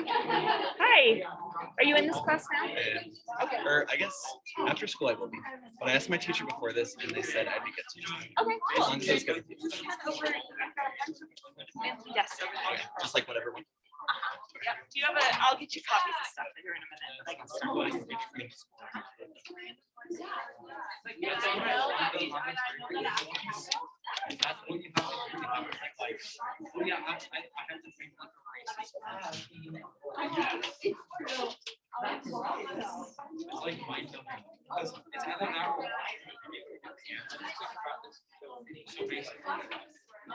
Hi. Are you in this class now? Okay. Or I guess after school I will be. But I asked my teacher before this, and they said I'd be good to join. Okay, As cool. long as I was good. Yes. Okay. Just like whatever one. Yep. Do you have I'll get you copies of stuff here in a minute. I can start with.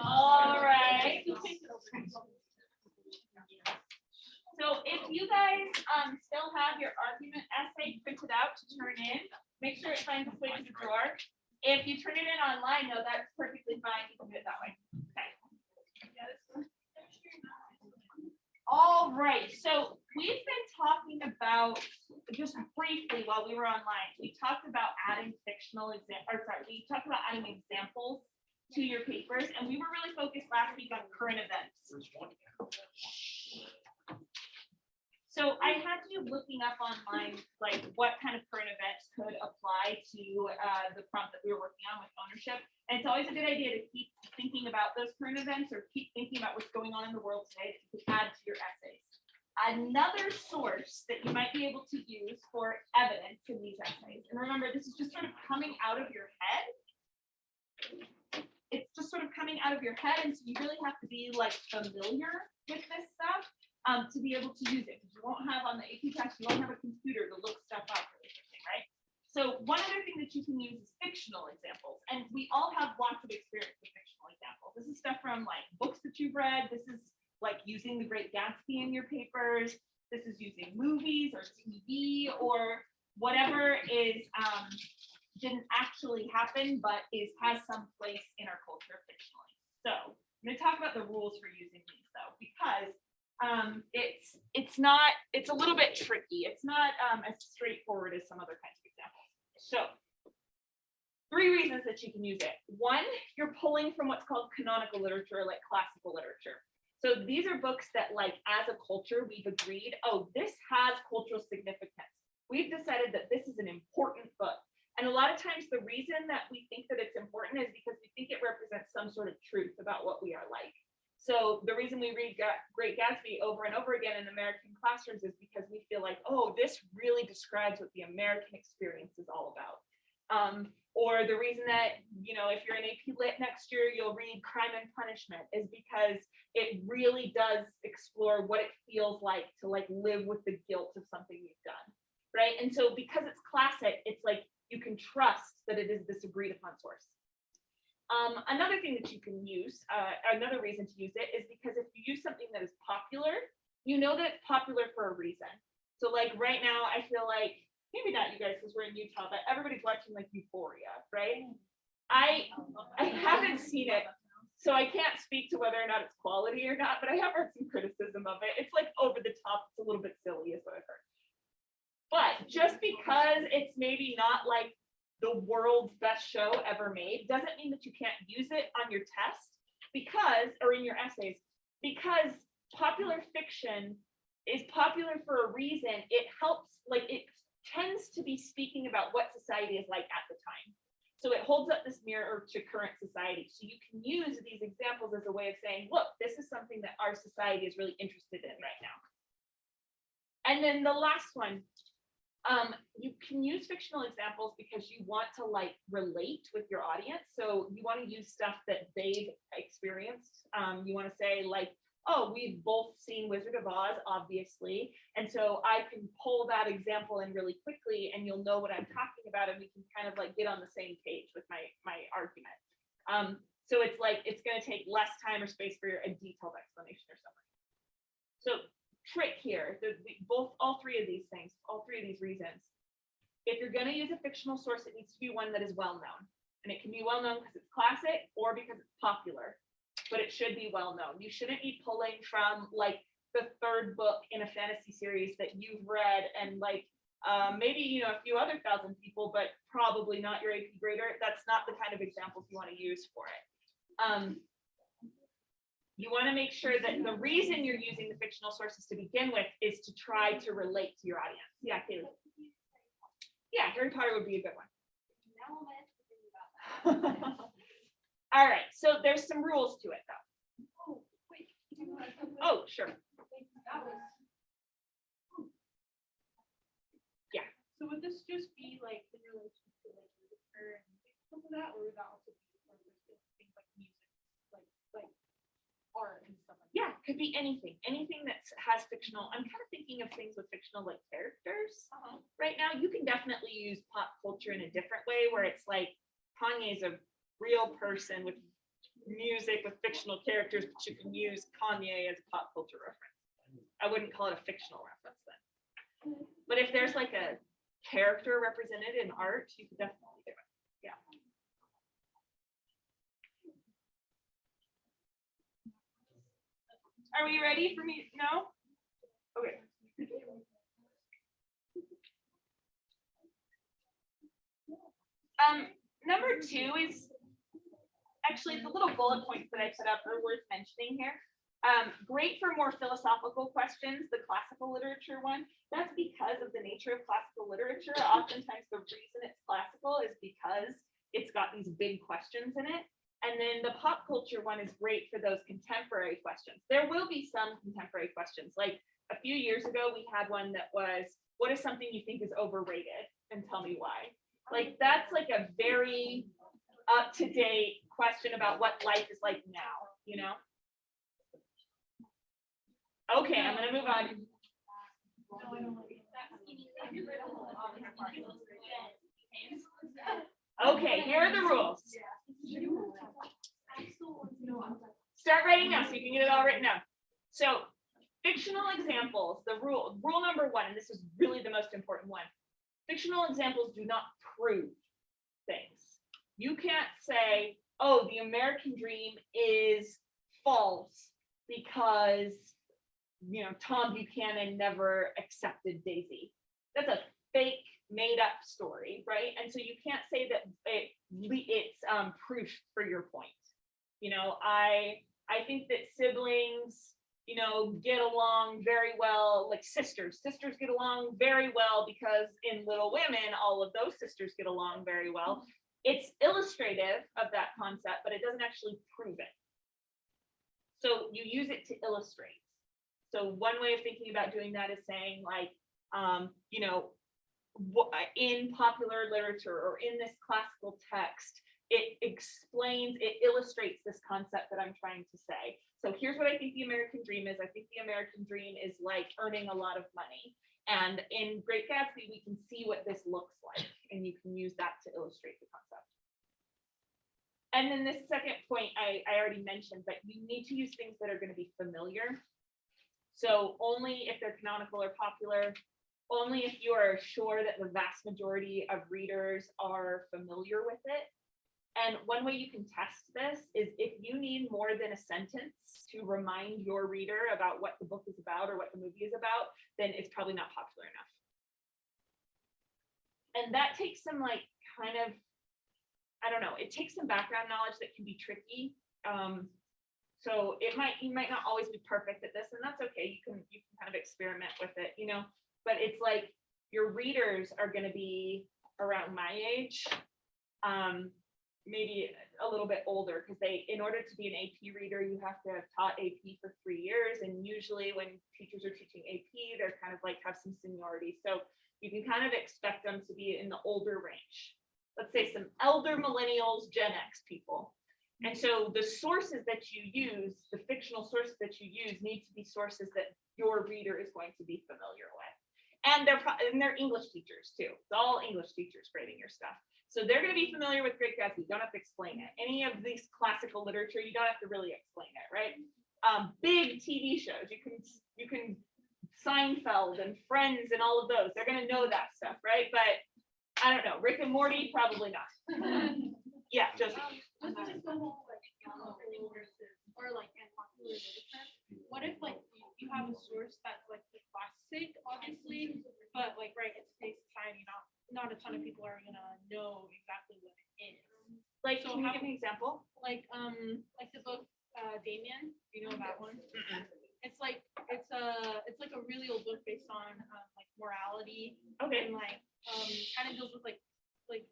All right. So if you guys still have your argument essay printed out to turn in, make sure it finds its way to the drawer. If you turn it in online, no, that's perfectly fine. You can do it that way. Okay. All right. So we've been talking about, just briefly while we were online, we talked about adding we talked about adding examples to your papers, and we were really focused last week on current events. So I had you looking up online, like what kind of current events could apply to the prompt that we were working on with ownership. And it's always a good idea to keep thinking about those current events or keep thinking about what's going on in the world today that you could add to your essays. Another source that you might be able to use for evidence in these essays, and remember, this is just sort of coming out of your head. It's just sort of coming out of your head, and so you really have to be like familiar with this stuff. To be able to use it, because you won't have on the AP test, you won't have a computer to look stuff up really quickly, right? So one other thing that you can use is fictional examples, and we all have lots of experience with fictional examples. This is stuff from like books that you've read. This is like using The Great Gatsby in your papers. This is using movies or TV or whatever is didn't actually happen, but has some place in our culture fictionally. So I'm going to talk about the rules for using these though, because it's a little bit tricky. It's not as straightforward as some other kinds of examples. So 3 reasons that you can use it. 1, you're pulling from what's called canonical literature, like classical literature. So these are books that, like, as a culture, we've agreed, oh, this has cultural significance. We've decided that this is an important book. And a lot of times the reason that we think that it's important is because we think it represents some sort of truth about what we are like. So the reason we read Great Gatsby over and over again in American classrooms is because we feel like, oh, this really describes what the American experience is all about. Or the reason that, you know, if you're in AP Lit next year, you'll read Crime and Punishment is because it really does explore what it feels like to like live with the guilt of something you've done, right? And so because it's classic, it's like you can trust that it is this agreed upon source. Another thing that you can use, another reason to use it is because if you use something that is popular, you know that it's popular for a reason. So like right now, I feel like, maybe not you guys because we're in Utah, but everybody's watching like Euphoria, right? I haven't seen it, so I can't speak to whether or not it's quality or not, but I have heard some criticism of it. It's like over the top, it's a little bit silly is what I've heard. But just because it's maybe not like the world's best show ever made doesn't mean that you can't use it on your test because, or in your essays, because popular fiction is popular for a reason. It helps, like it tends to be speaking about what society is like at the time. So it holds up this mirror to current society. So you can use these examples as a way of saying, look, this is something that our society is really interested in right now. And then the last one, you can use fictional examples because you want to like relate with your audience. So you want to use stuff that they've experienced. You want to say like, oh, we've both seen Wizard of Oz, obviously. And so I can pull that example in really quickly and you'll know what I'm talking about and we can kind of like get on the same page with my argument. So it's like, it's going to take less time or space for a detailed explanation or something. So trick here, all three of these things, all three of these reasons. If you're going to use a fictional source, it needs to be one that is well known. And it can be well known because it's classic or because it's popular, but it should be well known. You shouldn't be pulling from like the 3rd book in a fantasy series that you've read and like maybe, you know, a few other 1,000 people, but probably not your AP grader. That's not the kind of examples you want to use for it. You want to make sure that the reason you're using the fictional sources to begin with is to try to relate to your audience. Yeah, Kaylee. Yeah, Harry Potter would be a good one. All right, so there's some rules to it though. Oh, sure. Yeah. So would this just be like in relation to like literature and stuff like that, or would that also be for things like music, like art and stuff like that? Yeah, could be anything that has fictional. I'm kind of thinking of things with fictional like characters right now. You can definitely use pop culture in a different way where it's like Kanye's a real person with music with fictional characters, but you can use Kanye as a pop culture reference. I wouldn't call it a fictional reference then. But if there's like a character represented in art, you could definitely do it. Yeah. Are we ready for me? No? Okay. Number 2 is actually the little bullet points that I put up are worth mentioning here. Great for more philosophical questions, the classical literature one. That's because of the nature of classical literature. Oftentimes the reason it's classical is because it's got these big questions in it. And then the pop culture one is great for those contemporary questions. There will be some contemporary questions. Like a few years ago, we had one that was, what is something you think is overrated? And tell me why. Like that's like a very up-to-date question about what life is like now, you know? Okay, I'm gonna move on. Okay, here are the rules. Start writing now so you can get it all written down. So, fictional examples, the rule number 1, and this is really the most important one. Fictional examples do not prove things. You can't say, oh, the American dream is false because, you know, Tom Buchanan never accepted Daisy. That's a fake made up story, right? And so you can't say that it's proof for your point. You know, I think that siblings, you know, get along very well, like sisters get along very well because in Little Women, all of those sisters get along very well. It's illustrative of that concept, but it doesn't actually prove it. So you use it to illustrate. So one way of thinking about doing that is saying like, you know, in popular literature or in this classical text, it explains, it illustrates this concept that I'm trying to say. So here's what I think the American dream is. I think the American dream is like earning a lot of money. And in Great Gatsby, we can see what this looks like, and you can use that to illustrate the concept. And then this second point I already mentioned, but you need to use things that are going to be familiar. So only if they're canonical or popular, only if you are sure that the vast majority of readers are familiar with it. And one way you can test this is if you need more than a sentence to remind your reader about what the book is about or what the movie is about, then it's probably not popular enough. And that takes some like kind of, I don't know, it takes some background knowledge that can be tricky. So you might not always be perfect at this, and that's okay. You can kind of experiment with it, you know, but it's like your readers are going to be around my age. Maybe a little bit older, because in order to be an AP reader, you have to have taught AP for 3 years. And usually when teachers are teaching AP, they're kind of like have some seniority. So you can kind of expect them to be in the older range. Let's say some elder millennials, Gen X people. And so the sources that you use, the fictional sources that you use need to be sources that your reader is going to be familiar with. And they're English teachers too. It's all English teachers grading your stuff. So they're going to be familiar with Great Gatsby. You don't have to explain it. Any of these classical literature, you don't have to really explain it, right? Big TV shows, you can Seinfeld and Friends and all of those. They're going to know that stuff, right? But I don't know, Rick and Morty, probably not. Yeah, Josie. Or like in popular literature, what if like you have a source that's like the classic, obviously, but like right, it's today's society, not a ton of people are gonna know exactly what it is. Like, so can you give me an example? Like the book Damien, Do you know that one? It's like it's like a really old book based on like morality Okay. and like kind of deals with like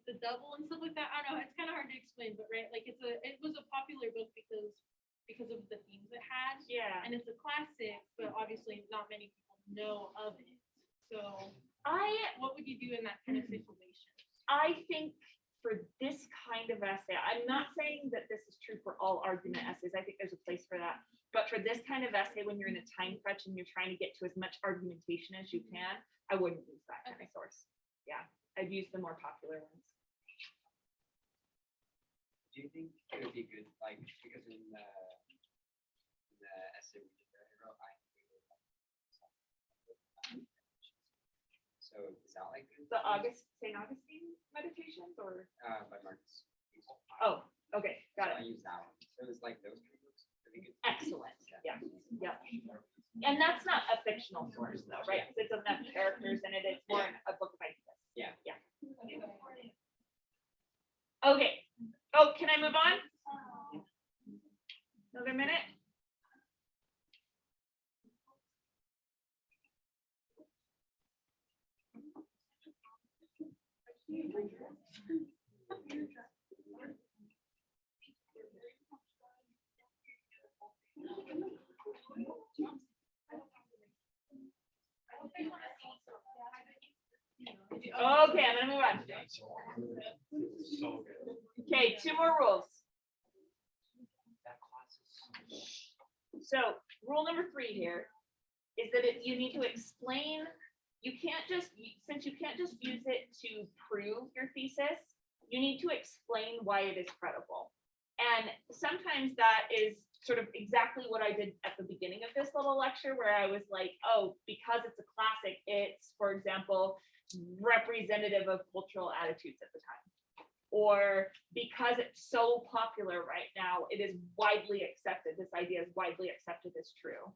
the devil and stuff like that. I don't know. It's kind of hard to explain, but right, like it was a popular book because of the themes it had, Yeah. and it's a classic, but obviously not many people know of it. So what would you do in that kind of situation? I think for this kind of essay, I'm not saying that this is true for all argument essays. I think there's a place for that. But for this kind of essay, when you're in a time crunch and you're trying to get to as much argumentation as you can, I wouldn't use that kind of source. Yeah, I'd use the more popular ones. Do you think it would be good, like, because in the essay we just wrote, so is that like good? The St. Augustine meditations or? By Marcus. Oh, okay, got So I it. use that one. So it's like those kind of books. I think it's Excellent. Yeah, yeah. And that's not a fictional source though, right? Because it doesn't have characters in it. It's more a book of ideas. Yeah. Yeah. Okay. Oh, can I move on? Another minute? Okay, I'm gonna move on. Okay, 2 more rules. So rule number 3 here is that you need to explain. You can't just, since you can't just use it to prove your thesis, you need to explain why it is credible. And sometimes that is sort of exactly what I did at the beginning of this little lecture, where I was like, oh, because it's a classic, it's, for example, representative of cultural attitudes at the time. Or because it's so popular right now, it is widely accepted. This idea is widely accepted as true.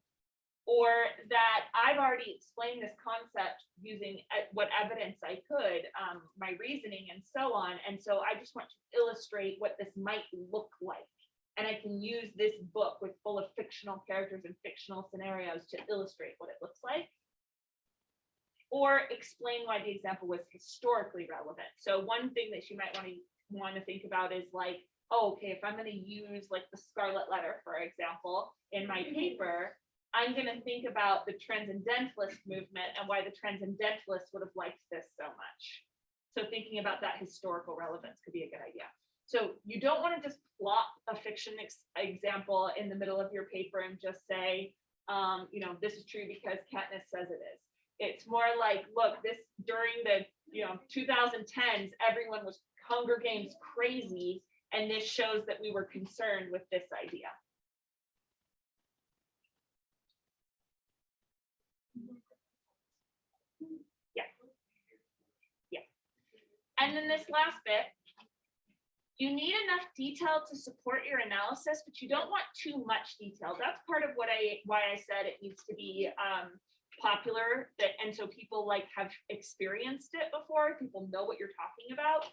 Or that I've already explained this concept using what evidence I could, my reasoning and so on. And so I just want to illustrate what this might look like. And I can use this book with full of fictional characters and fictional scenarios to illustrate what it looks like. Or explain why the example was historically relevant. So one thing that you might want to think about is like, oh, okay, if I'm going to use like the Scarlet Letter, for example, in my paper, I'm going to think about the Transcendentalist movement and why the Transcendentalists would have liked this so much. So thinking about that historical relevance could be a good idea. So you don't want to just plop a fiction example in the middle of your paper and just say, this is true because Katniss says it is. It's more like, look, this during the 2010s, everyone was Hunger Games crazy, and this shows that we were concerned with this idea. Yeah. And then this last bit, you need enough detail to support your analysis, but you don't want too much detail. That's part of why I said it needs to be popular, and so people have experienced it before, people know what you're talking about.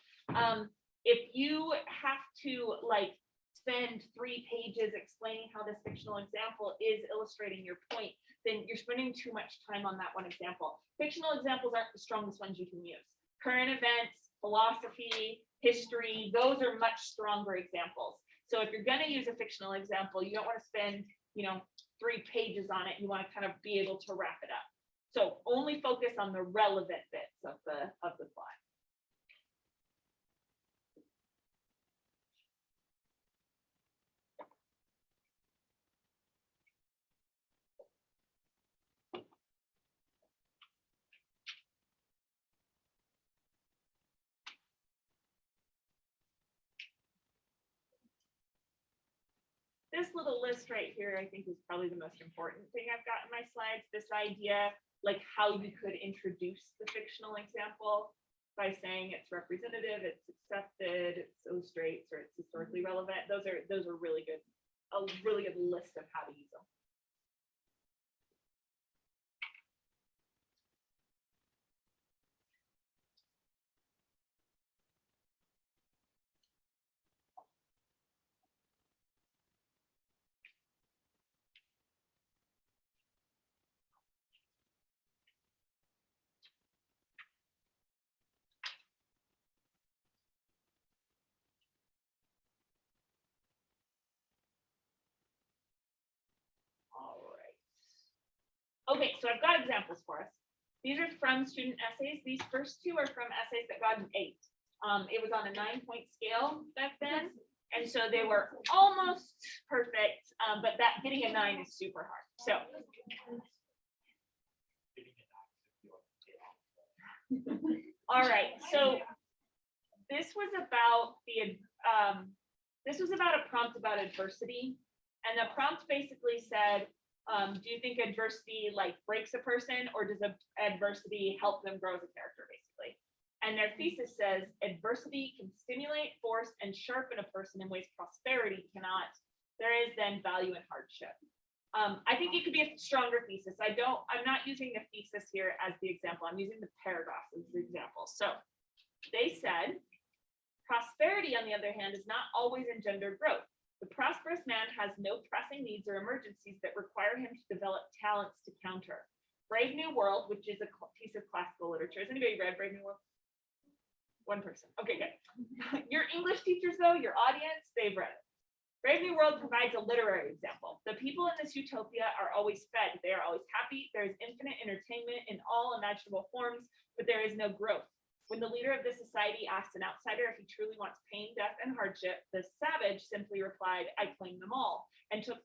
If you have to spend 3 pages explaining how this fictional example is illustrating your point, then you're spending too much time on that one example. Fictional examples aren't the strongest ones you can use. Current events, philosophy, history, those are much stronger examples. So if you're going to use a fictional example, you don't want to spend 3 pages on it. You want to kind of be able to wrap it up. So only focus on the relevant bits of the plot. This little list right here, I think, is probably the most important thing I've got in my slides. This idea, how you could introduce the fictional example by saying it's representative, it's accepted, it illustrates, or it's historically relevant. Those are really good, a really good list of how to use them. Okay, so I've got examples for us. These are from student essays. These first two are from essays that got an 8. It was on a 9-point scale back then. And so they were almost perfect, but that getting a 9 is super hard. So all right, so this was about a prompt about adversity, and the prompt basically said, do you think adversity like breaks a person, or does adversity help them grow as a character, basically? And their thesis says adversity can stimulate, force, and sharpen a person in ways prosperity cannot. There is then value in hardship. I think it could be a stronger thesis. I'm not using the thesis here as the example. I'm using the paragraph as the example. So they said, prosperity, on the other hand, is not always engendered growth. The prosperous man has no pressing needs or emergencies that require him to develop talents to counter. Brave New World, which is a piece of classical literature. Has anybody read Brave New World? One person. Okay, good. Your English teachers, though, your audience, they've read it. Brave New World provides a literary example. The people in this utopia are always fed. They are always happy. There is infinite entertainment in all imaginable forms, but there is no growth. When the leader of this society asked an outsider if he truly wants pain, death, and hardship, the savage simply replied, I claim them all, and took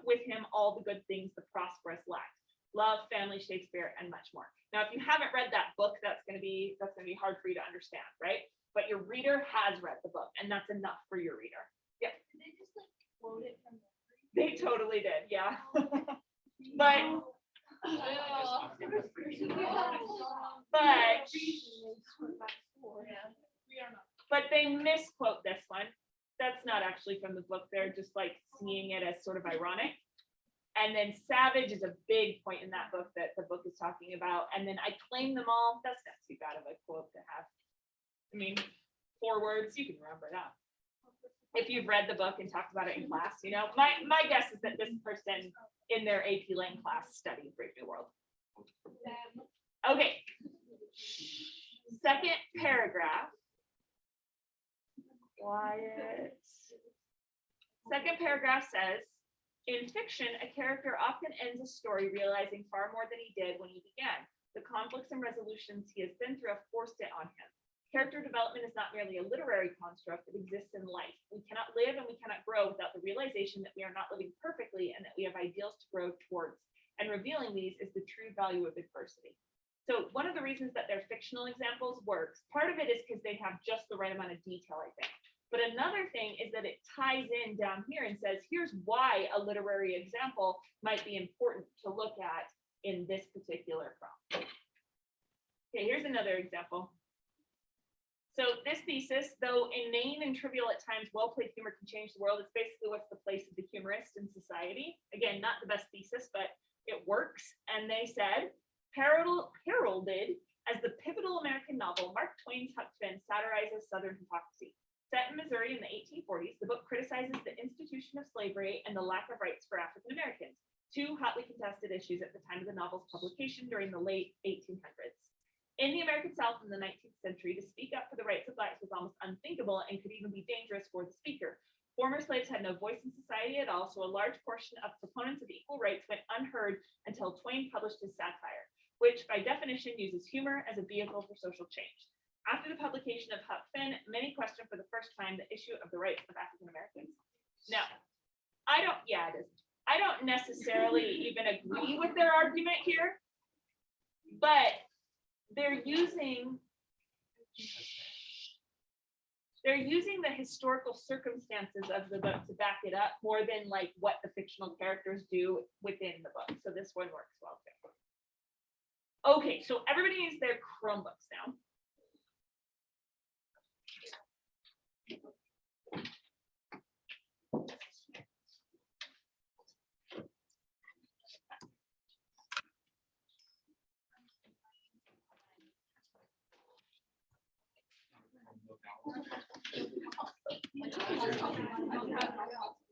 with him all the good things the prosperous lacked. Love, family, Shakespeare, and much more. Now, if you haven't read that book, that's gonna be hard for you to understand, right? But your reader has read the book, and that's enough for your reader. Yeah. Did they just like quote it from the They totally did, yeah. But they misquote this one. That's not actually from the book. They're just like seeing it as sort of ironic. And then savage is a big point in that book that the book is talking about. And then I claim them all. That's not too bad of a quote to have. I mean, 4 words, you can remember that. If you've read the book and talked about it in class, you know, my guess is that this person in their AP Lang class studied Brave New World. Okay. Second paragraph. Quiet. Second paragraph says, in fiction, a character often ends a story realizing far more than he did when he began. The conflicts and resolutions he has been through have forced it on him. Character development is not merely a literary construct, it exists in life. We cannot live and we cannot grow without the realization that we are not living perfectly and that we have ideals to grow towards. And revealing these is the true value of adversity. So one of the reasons that their fictional examples works, part of it is because they have just the right amount of detail, I think. But another thing is that it ties in down here and says, here's why a literary example might be important to look at in this particular prompt. Okay, here's another example. So this thesis, though inane and trivial at times, well-played humor can change the world. It's basically what's the place of the humorist in society. Again, not the best thesis, but it works. And they said, heralded as the pivotal American novel, Mark Twain's Huck Finn satirizes Southern hypocrisy. Set in Missouri in the 1840s, the book criticizes the institution of slavery and the lack of rights for African Americans, 2 hotly contested issues at the time of the novel's publication during the late 1800s. In the American South in the 19th century, to speak up for the rights of blacks was almost unthinkable and could even be dangerous for the speaker. Former slaves had no voice in society at all, so a large portion of proponents of equal rights went unheard until Twain published his satire, which by definition uses humor as a vehicle for social change. After the publication of Huck Finn, many questioned for the first time the issue of the rights of African Americans. Now, I don't necessarily even agree with their argument here, but they're using the historical circumstances of the book to back it up more than like what the fictional characters do within the book. So this one works well too. Okay, so everybody needs their Chromebooks now.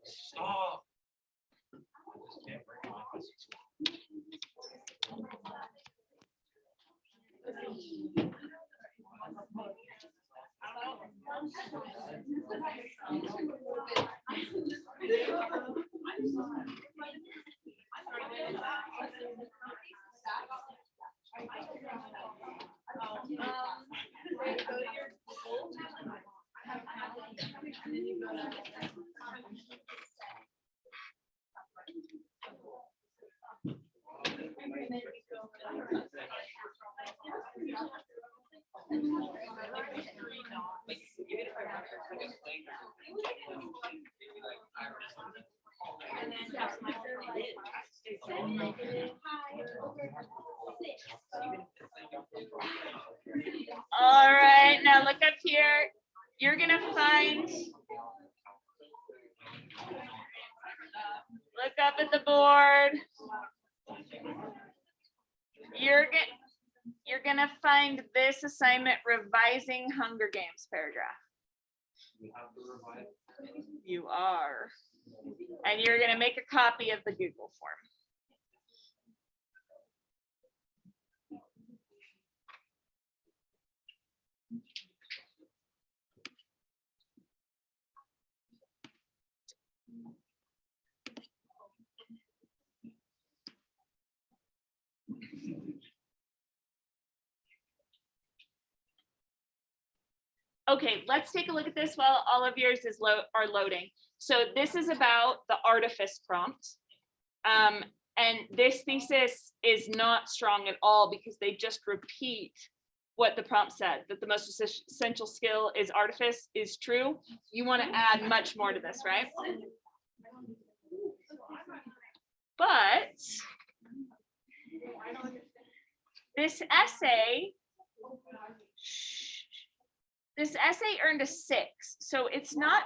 Stop. All right, now look up here. You're gonna find, look up at the board. You're gonna find this assignment, revising Hunger Games paragraph. You are. And you're gonna make a copy of the Google form. Okay, let's take a look at this while all of yours are loading. So this is about the Artifice Prompt. And this thesis is not strong at all because they just repeat what the prompt said, that the most essential skill is artifice is true. You want to add much more to this, right? But this essay earned a 6, so it's not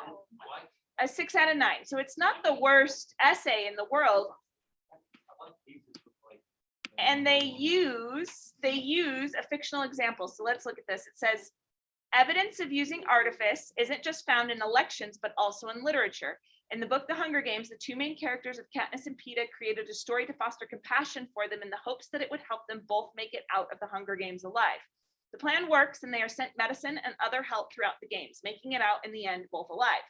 a 6 out of 9. So it's not the worst essay in the world. And they use a fictional example. So let's look at this. It says, evidence of using artifice isn't just found in elections, but also in literature. In the book, The Hunger Games, the two main characters of Katniss and Peeta created a story to foster compassion for them in the hopes that it would help them both make it out of the Hunger Games alive. The plan works and they are sent medicine and other help throughout the games, making it out in the end both alive.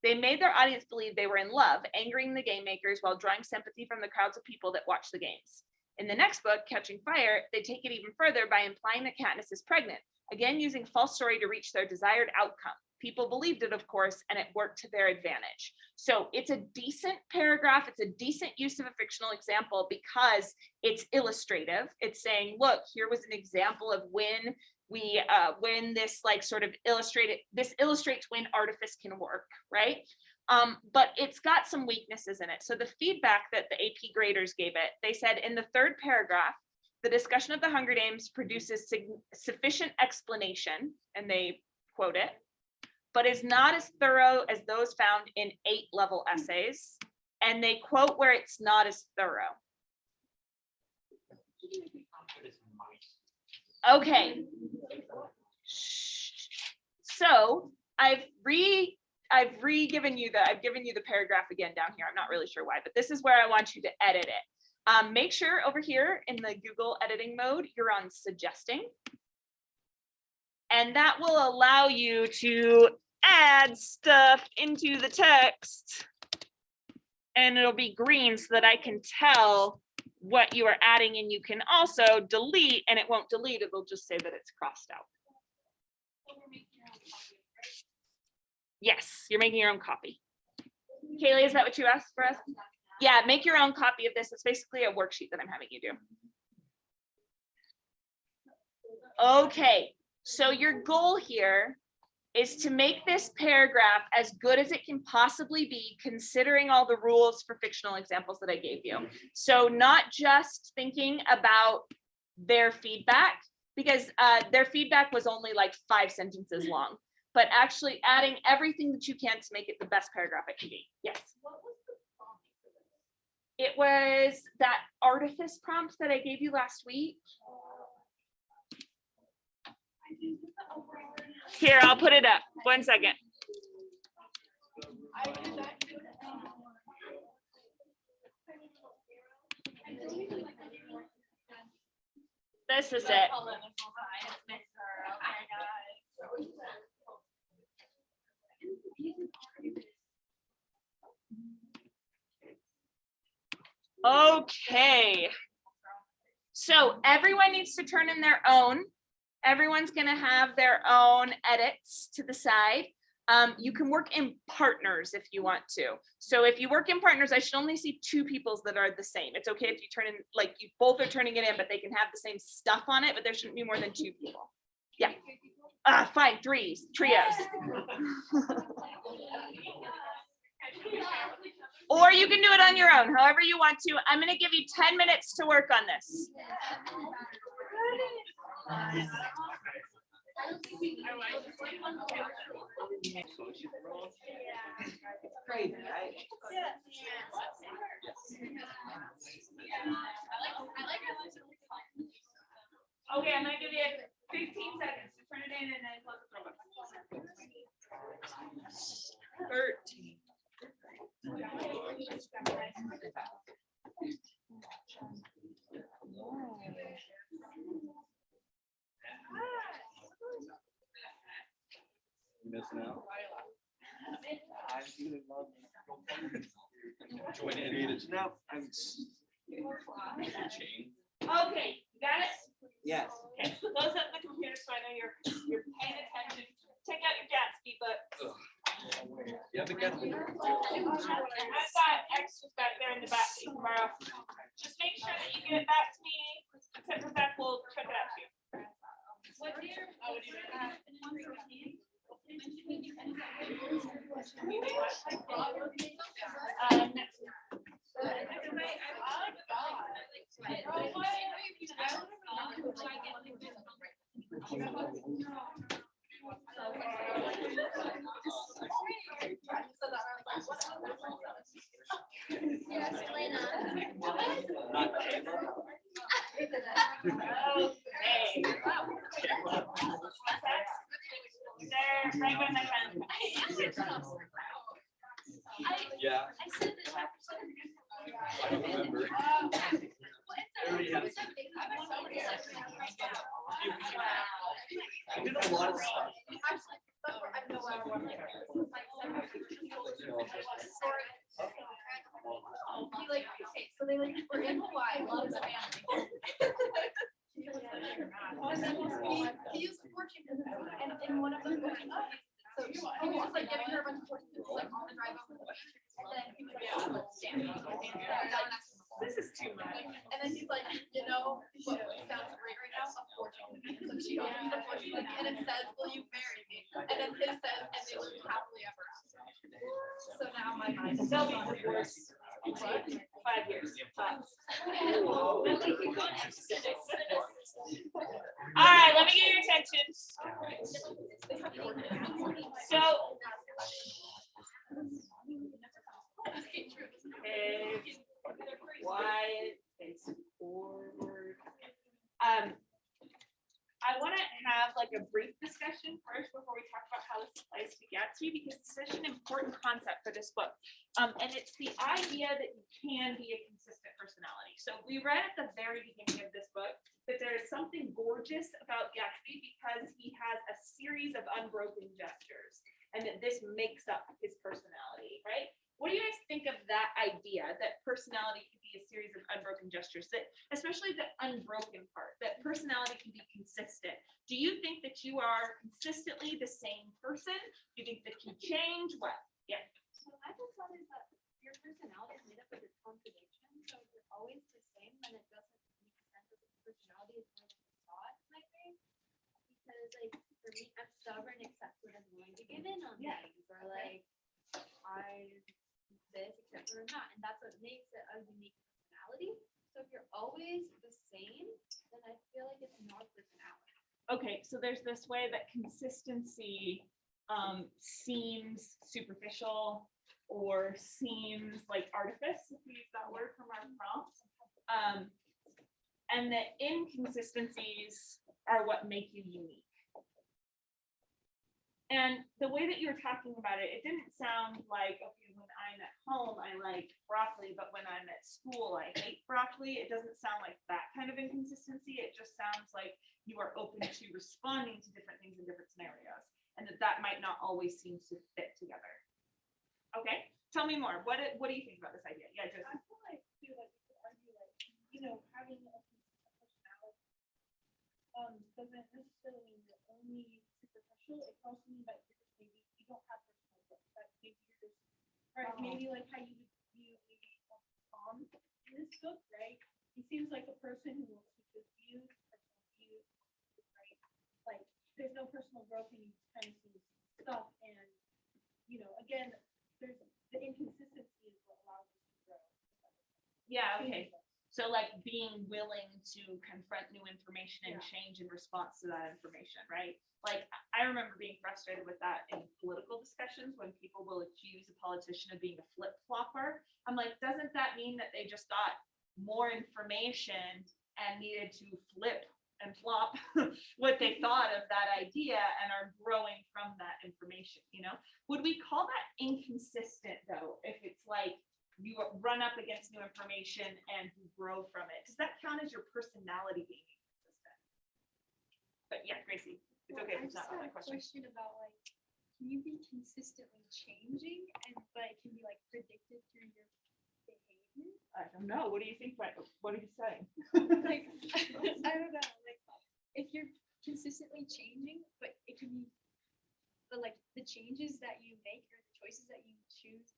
They made their audience believe they were in love, angering the game makers while drawing sympathy from the crowds of people that watch the games. In the next book, Catching Fire, they take it even further by implying that Katniss is pregnant, again using false story to reach their desired outcome. People believed it, of course, and it worked to their advantage. So it's a decent paragraph. It's a decent use of a fictional example because it's illustrative. It's saying, look, here was an example of when this like sort of illustrates when artifice can work, right? But it's got some weaknesses in it. So the feedback that the AP graders gave it, they said in the third paragraph, the discussion of the Hunger Games produces sufficient explanation, and they quote it, but is not as thorough as those found in 8-level essays. And they quote where it's not as thorough. Okay. So I've given you the paragraph again down here. I'm not really sure why, but this is where I want you to edit it. Make sure over here in the Google editing mode, you're on suggesting. And that will allow you to add stuff into the text. And it'll be green so that I can tell what you are adding, and you can also delete, and it won't delete, it'll just say that it's crossed out. Yes, you're making your own copy. Kaylee, is that what you asked for us? Yeah, make your own copy of this. It's basically a worksheet that I'm having you do. Okay, so your goal here is to make this paragraph as good as it can possibly be, considering all the rules for fictional examples that I gave you. So not just thinking about their feedback, because their feedback was only like 5 sentences long, but actually adding everything that you can to make it the best paragraph it can be. Yes. What was the prompt for this? It was that Artifice prompt that I gave you last week. Here, I'll put it up. 1 second. This is it. Okay. So everyone needs to turn in their own. Everyone's going to have their own edits to the side. You can work in partners if you want to. So if you work in partners, I should only see 2 people's that are the same. It's okay if you turn in, like you both are turning it in, but they can have the same stuff on it, but there shouldn't be more than 2 people. Yeah. Fine, 3 trios. Or you can do it on your own, however you want to. I'm going to give you 10 minutes to work on this. Crazy, right? Okay, I'm going to give you 15 seconds to turn it in and then close the robot. 13. Missing out. Join in. No, I'm. Chain. Okay, you got it? Yes. Okay, close up the computer so I know you're paying attention. Take out your Gatsby book. You have a guess. I've got extras back there in the back that you can borrow. Just make sure that you get it back to me. Except for that, we'll check it out to you. What year? Next week. Okay. There, right by my pen. Yeah. I said the chapter I don't remember. I did a lot of stuff. So they like were in Hawaii, loves family. And then he used fortune cookies, and in one of them, so he was just like giving her a bunch of fortune cookies like on the drive over the beach. And then he was like, oh, let's stand. This is too much. And then he's like, you know, what sounds great right now? A fortune cookie. So she opens the fortune cookie and it says, will you marry me? And then his says, and they live happily ever after. So now my mind is. They'll be divorced in 5 years. All right, let me get your attention. So. Okay, quiet, face forward. I want to have like a brief discussion first before we talk about how this applies to Gatsby, because it's such an important concept for this book. And it's the idea that you can be a consistent personality. So we read at the very beginning of this book that there is something gorgeous about Gatsby because he has a series of unbroken gestures, and that this makes up his personality, right? What do you guys think of that idea, that personality can be a series of unbroken gestures, that especially the unbroken part, that personality can be consistent? Do you think that you are consistently the same person? Do you think that you change? What? Yeah. So I just thought is that your personality is made up of your contradictions. So if you're always the same, then it doesn't make sense that the personality is more than a thought, I think. Because like for me, I'm stubborn except when I'm willing to give in on things, or like I this except for not, and that's what makes it a unique personality. So if you're always the same, then I feel like it's not personality. Okay, so there's this way that consistency seems superficial or seems like artifice, if we use that word from our prompt, and that inconsistencies are what make you unique. And the way that you were talking about it, it didn't sound like, okay, when I'm at home, I like broccoli, but when I'm at school, I hate broccoli. It doesn't sound like that kind of inconsistency. It just sounds like you are open to responding to different things in different scenarios, and that might not always seem to fit together. Okay, tell me more. What do you think about this idea? Yeah, just. I feel like too, like you could argue like, you know, having a personality doesn't necessarily mean you're only superficial. It can also mean that you're just maybe you don't have personal growth, that maybe you're just, right, maybe like how you view maybe Tom in this book, right? He seems like a person who wants to just use personal views, right? Like, there's no personal growth and you just kind of see stuff and, you know, again, there's the inconsistency is what allows us to grow. Yeah, okay. So like being willing to confront new information and Yeah. change in response to that information, right? Like I remember being frustrated with that in political discussions when people will accuse a politician of being a flip-flopper. I'm like, doesn't that mean that they just got more information and needed to flip and flop what they thought of that idea and are growing from that information, you know? Would we call that inconsistent though, if it's like you run up against new information and you grow from it? Does that count as your personality being inconsistent? But yeah, Gracie, it's okay if it's not my question. About like, can you be consistently changing and but it can be like predicted through your behavior? I don't know. What do you think? What are you saying? Like, I don't know. Like, if you're consistently changing, but it can be, but like the changes that you make or the choices that you choose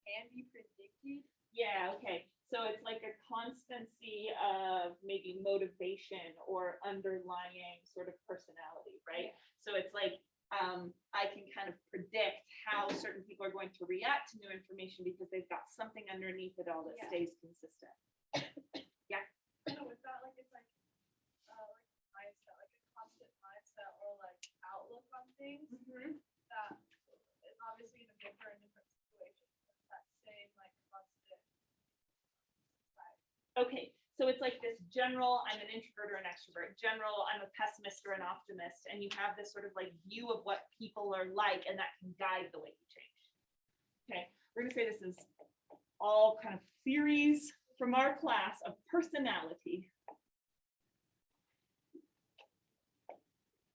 can be predicted. Yeah, okay. So it's like a constancy of maybe motivation or underlying sort of personality, right? So it's like I can kind of predict how certain people are going to react to new information because they've got something underneath it all that Yeah. stays consistent. I know with that, like it's like mindset, like a constant mindset or like outlook on things that is obviously in a bigger and different situation. It's that same like constant. Okay, so it's like this general, I'm an introvert or an extrovert, general, I'm a pessimist or an optimist, and you have this sort of like view of what people are like, and that can guide the way you change. Okay, we're gonna say this is all kind of theories from our class of personality.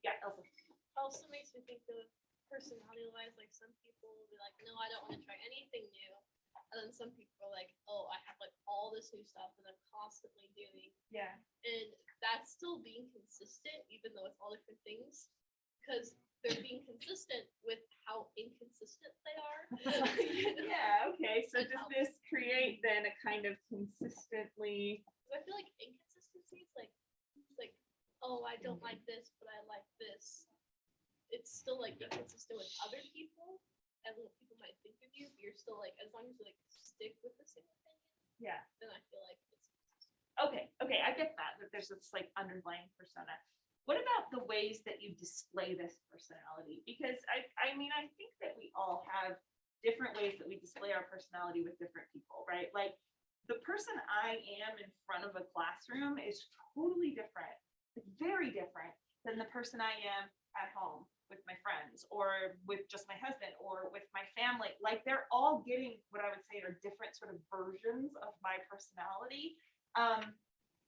Yeah, Elsa. Also makes me think of personality wise, like some people will be like, no, I don't want to try anything new. And then some people are like, oh, I have like all this new stuff that I'm constantly doing. Yeah. And that's still being consistent, even though it's all different things. Because they're being consistent with how inconsistent they are. You know? Yeah, okay, so And does how- this create then a kind of consistently, 'Cause I feel like inconsistency is like, it's like, oh, I don't like this, but I like this. It's still like inconsistent with other people and what people might think of you, but you're still like, as long as you like stick with the same opinion, yeah. then I feel like it's Okay, I get that there's this like underlying persona. What about the ways that you display this personality? Because I mean, I think that we all have different ways that we display our personality with different people, right? Like the person I am in front of a classroom is totally different, very different than the person I am at home with my friends or with just my husband or with my family. Like they're all getting what I would say are different sort of versions of my personality.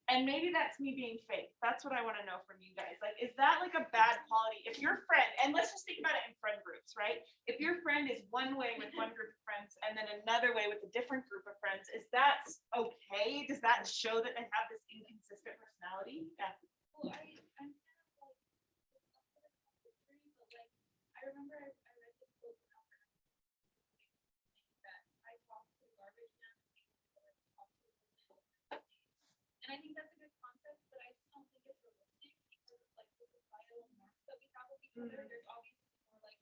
And maybe that's me being fake. That's what I want to know from you guys. Like, is that like a bad quality? If your friend, and let's just think about it in friend groups, right? If your friend is one way with one group of friends and then another way with a different group of friends, is that okay? Does that show that they have this inconsistent personality? Yeah. Well, I'm kind of like, it's not that it's contradictory, but like, I remember I read this book that I talked to garbage man and I think that's a good concept, but I just don't think it's realistic because of like the societal norms that we have with each other. There's obviously more like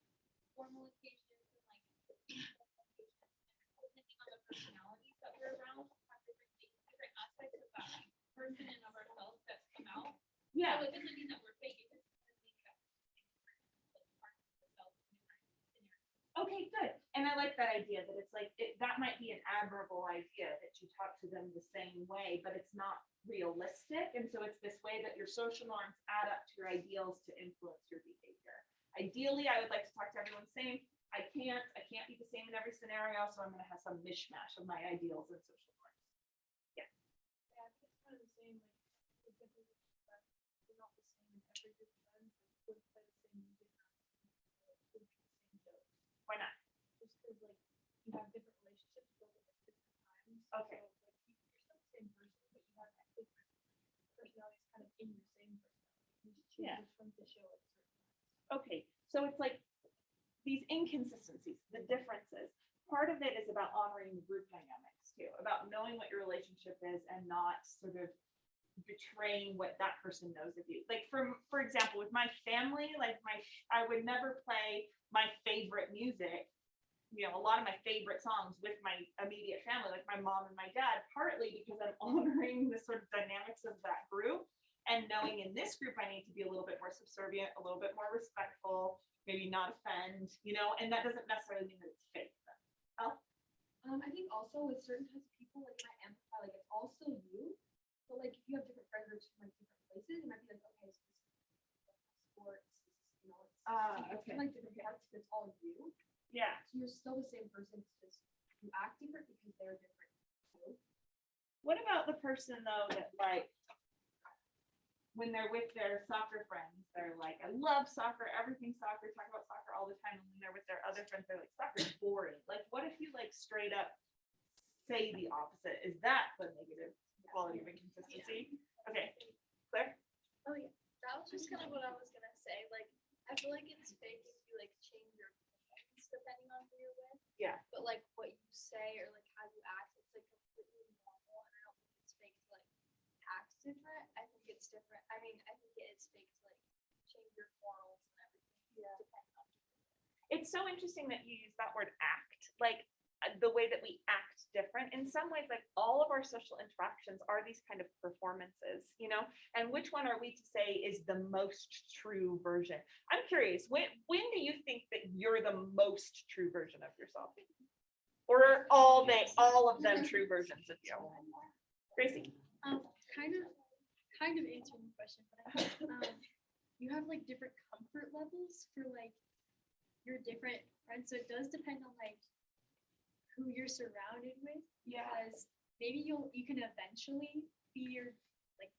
formal occasions and like informal occasions, and depending on the personalities that we're around, have different things, different aspects of that person and of ourselves that come out. Yeah. So it doesn't mean that we're fake. It just means that we're parts of ourselves in different scenarios. Okay, good. And I like that idea that it's like, that might be an admirable idea that you talk to them the same way, but it's not realistic. And so it's this way that your social norms add up to your ideals to influence your behavior. Ideally, I would like to talk to everyone the same. I can't be the same in every scenario. So I'm going to have some mishmash of my ideals and social norms. Yeah, I think it's kind of the same. Like, with different groups of friends, we're not the same in every group of friends. Like, wouldn't play the same music, wouldn't make the same jokes. Why not? Just because like you have different relationships built at like different times. Okay. So, like you're still the same person, but you have that different personalities kind of in your same personality. You just choose Yeah. which one to show at certain times. Okay, so it's like these inconsistencies, the differences, part of it is about honoring the group dynamics too, about knowing what your relationship is and not sort of betraying what that person knows of you. Like for example, with my family, like I would never play my favorite music, you know, a lot of my favorite songs with my immediate family, like my mom and my dad, partly because I'm honoring the sort of dynamics of that group and knowing in this group I need to be a little bit more subservient, a little bit more respectful, maybe not offend, you know, and that doesn't necessarily mean that it's fake. Oh, I think also with certain types of people, like my amplify, like it's all still you, but like if you have different friend groups from like different places, it might be like, okay, so this is like sports, this is, you know, it's okay. like different parts, but it's all you. Yeah. So you're still the same person, it's just you act different because they're different too. What about the person though that like when they're with their soccer friends, they're like, I love soccer, everything soccer, talk about soccer all the time. And when they're with their other friends, they're like, soccer's boring. Like, what if you like straight up say the opposite? Is that the negative quality of inconsistency? Okay, Claire? Oh yeah, that was just kind of what I was gonna say. Like, I feel like it's fake if you like change your opinions depending on who you're with. Yeah. But like what you say or like how you act, it's like completely normal, and I don't think it's fake to like act different. I think it's different. I mean, I think it's fake to like change your morals and everything. Yeah. Depending on. It's so interesting that you use that word act, like the way that we act different. In some ways, like all of our social interactions are these kind of performances, you know, and which one are we to say is the most true version? I'm curious, when do you think that you're the most true version of yourself? Or are all of them true versions of you? Gracie? Kind of answering the question, but I think you have like different comfort levels for like your different friends. So it does depend on like who you're surrounded with. Yeah. Because maybe you can eventually be your like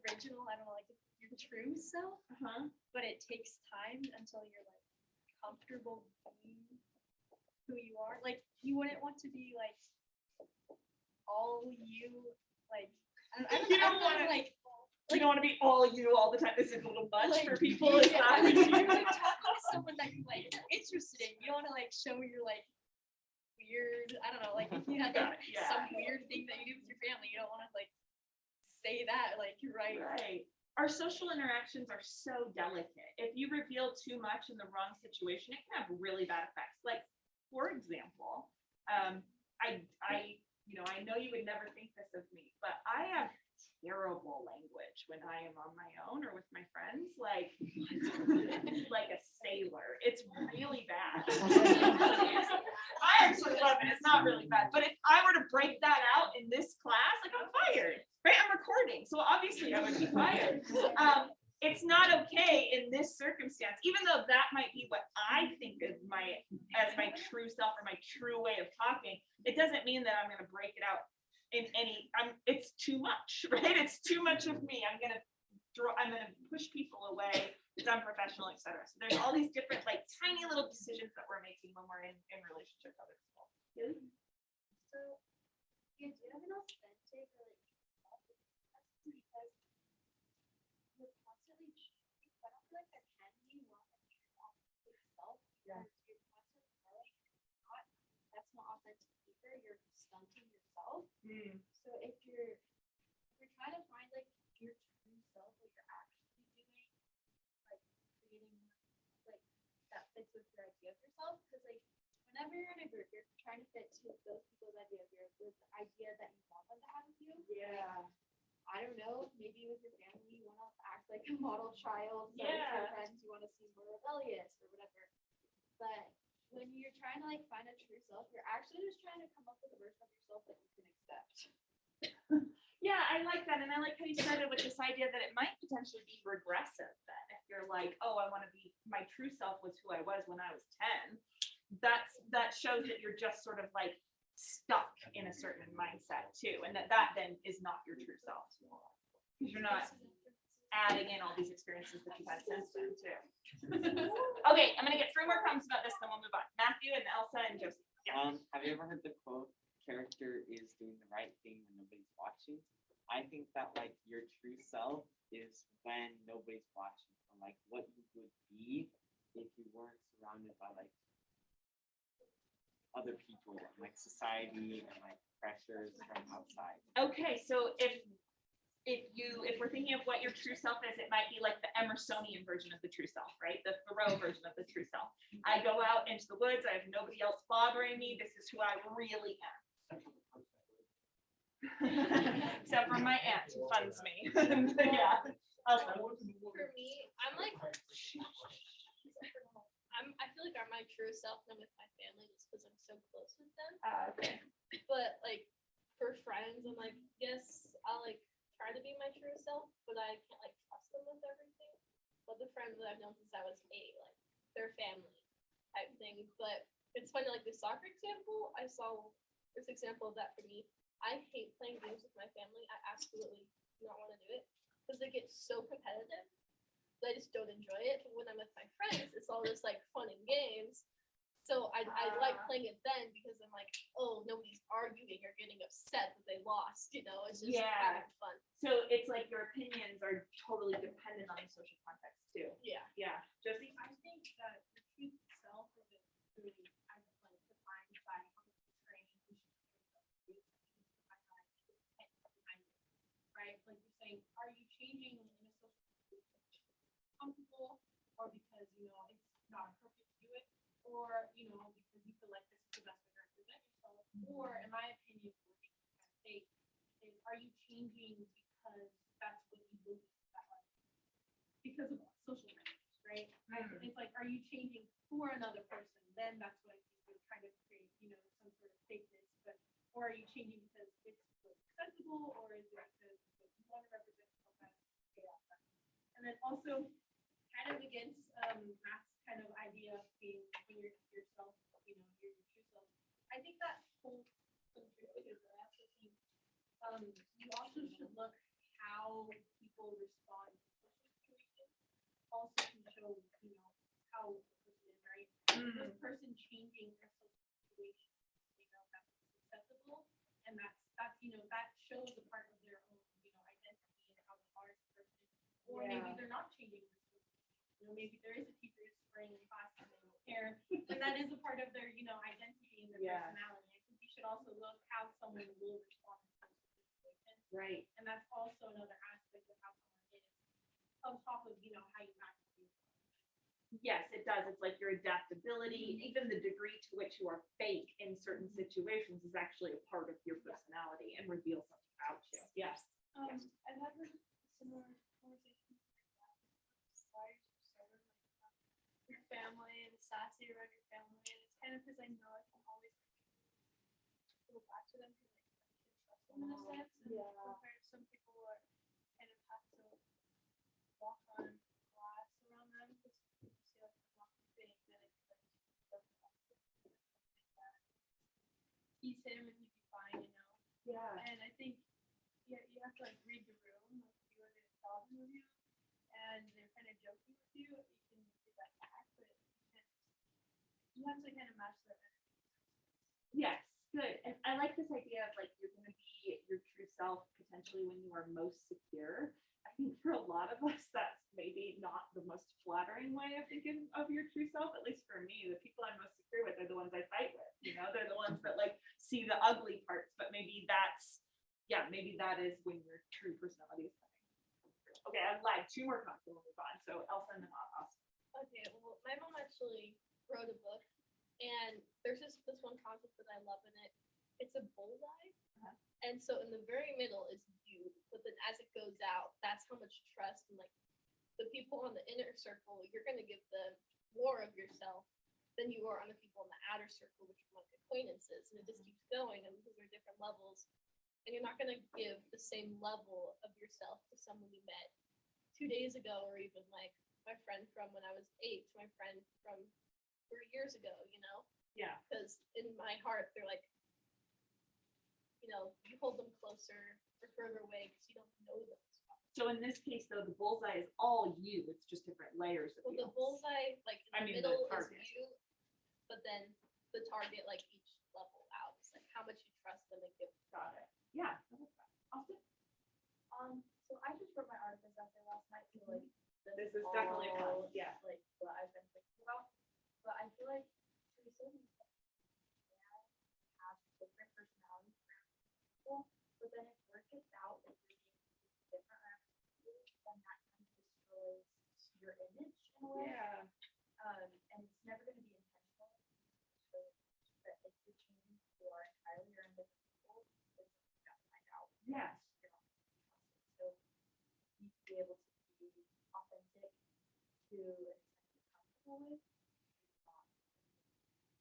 original, I don't know, like your true self, but it takes time until you're like comfortable being who you are. Like you wouldn't want to be like all you, like You don't want to like you don't want to be all you all the time. This is a little much like, for people. Is that like, you're like talking to someone that you like you're interested in. You don't want to like show your like weird, I don't know, like if you had like some weird thing that you do with your family, you don't want to like say that like right. Our social interactions are so delicate. If you reveal too much in the wrong situation, it can have really bad effects. Like, for example, I know you would never think this of me, but I have terrible language when I am on my own or with my friends, like a sailor. It's really bad. I actually love it. It's not really bad. But if I were to break that out in this class, like I'm fired, right? I'm recording, so obviously I would be fired. It's not okay in this circumstance, even though that might be what I think is my true self or my true way of talking. It doesn't mean that I'm going to break it out in any. It's too much, right? It's too much of me. I'm going to push people away because I'm professional, etc. So there's all these different like tiny little decisions that we're making when we're in relationship with other people. Really? So, yeah, do you have an authentic or like because you're constantly changing, but I feel like there can be one that you're authentic self because you're constantly growing and that's not authentic either. You're stunting yourself. So if you're trying to find like your true self, what you're actually doing, like creating like that fits with your idea of yourself, because like whenever you're in a group, you're trying to fit to those people's idea of the idea that you want them to have of you. Yeah. I don't know, maybe with your family you want to act like a model child, but with Yeah. your friends you want to seem more rebellious or whatever. But when you're trying to like find a true self, you're actually just trying to come up with a version of yourself that you can accept. Yeah, I like that. And I like how you started with this idea that it might potentially be regressive then. If you're like, oh, I want to be, my true self was who I was when I was 10. That shows that you're just sort of like stuck in a certain mindset too. And that then is not your true self. Because you're not adding in all these experiences that you've had since then too. Okay, I'm gonna get 3 more comments about this, then we'll move on. Matthew and Elsa and Josie. Yeah. Have you ever heard the quote, character is doing the right thing when nobody's watching? I think that like your true self is when nobody's watching, or like what you would be if you weren't surrounded by like other people and like society and like pressures from outside? Okay, so if we're thinking of what your true self is, it might be like the Emersonian version of the true self, right? The Thoreau version of the true self. I go out into the woods, I have nobody else bothering me, this is who I really am. Except for my aunt who funds me. Yeah. Awesome. For me, I'm like, I feel like I'm my true self when I'm with my family just because I'm so close with them. Okay. But like for friends, I'm like, yes, I'll like try to be my true self, but I can't like trust them with everything. But the friends that I've known since I was 8, like they're family type thing. But it's funny, like the soccer example, I saw this example of that for me. I hate playing games with my family. I absolutely do not want to do it because they get so competitive. I just don't enjoy it. But when I'm with my friends, it's all just like fun and games. So I like playing it then because I'm like, oh, nobody's arguing or getting upset that they lost. You know, it's just Yeah. having fun. So it's like your opinions are totally dependent on the social context too. Yeah. Yeah. Josie? I think that the truth itself isn't really kind of like defined by how much training you should do. Right? Like you're saying, are you changing in a social situation comfortable, or because it's not appropriate to do it, or because you feel like this is the best way to represent yourself, or in my opinion, what you kind of take is, are you changing because that's what you believe that like because of social measures, right? It's like, are you changing for another person? Then that's what I think would kind of create, some sort of fakeness. But or are you changing because it's what's acceptable, or is it because what you want to represent yourself as? And then also, kind of against Matt's kind of idea of being when you're yourself, your true self. I think that holds some truth because I also think you also should look how people respond to social situations. Also can show, how the person is, right? This person changing their social situation, that's acceptable, and that's that shows a part of their own, identity and how they are as a person. Or maybe they're not changing their social situation. Maybe there is a teacher who's spraying in class and they don't care, but that is a part of their, identity and their personality. I think you should also look how someone will respond to those situations. Right. And that's also another aspect of how someone is, on top of, how you act. Yes, it does. It's like your adaptability, even the degree to which you are fake in certain situations is actually a part of your personality and reveals something about you. Yes. I've had a similar conversation. Why are you so your family and sassy around your family? And it's kind of because I know I can always go back to them because I can trust them in a sense. And compared to some people are kind of have to walk on glass around them because you see like the rock thing that it like tease him and he'd be fine, Yeah. And I think you have to like read the room, like if you were gonna talk with you and they're kind of joking with you, you can do that back, but you have to kind of match that energy. Yes, good. And I like this idea of like you're going to be your true self potentially when you are most secure. I think for a lot of us, that's maybe not the most flattering way of thinking of your true self. At least for me, the people I'm most secure with are the ones I fight with. They're the ones that like see the ugly parts. But maybe that is when your true personality is coming. Okay, I've lied. 2 more comments. We'll move on. So Elsa and then Austin. Okay, well, my mom actually wrote a book, and there's this one concept that I love in it. It's a bullseye, and so in the very middle is you, but then as it goes out, that's how much trust and like the people on the inner circle, you're gonna give them more of yourself than you are on the people in the outer circle, which are like acquaintances, and it just keeps going, and because there are different levels, and you're not gonna give the same level of yourself to someone you met 2 days ago, or even like my friend from when I was 8 to my friend from 3 years ago, Yeah. because in my heart, they're like, you hold them closer or further away because you don't know them. So in this case, though, the bullseye is all you. It's just different layers of Well, you. the bullseye, like in the the middle is target. you, but then the target, like each level out, is like how much you trust them and give. Got it. Yeah. I like that. Austin? So I just wrote my artifice essay last night, so like This is definitely fun. Yeah. like what I've been thinking about. but I feel like to a certain extent, yeah, have different personalities around people, but then if word gets out that you're being different around people, then that kind of destroys your image in a way. Yeah. And it's never going to be intentional. So that if you're changing who are entirely around different people, it's going to find out. Yes. You're not gonna be trusted. So you need to be able to be authentic to an extent you're comfortable with.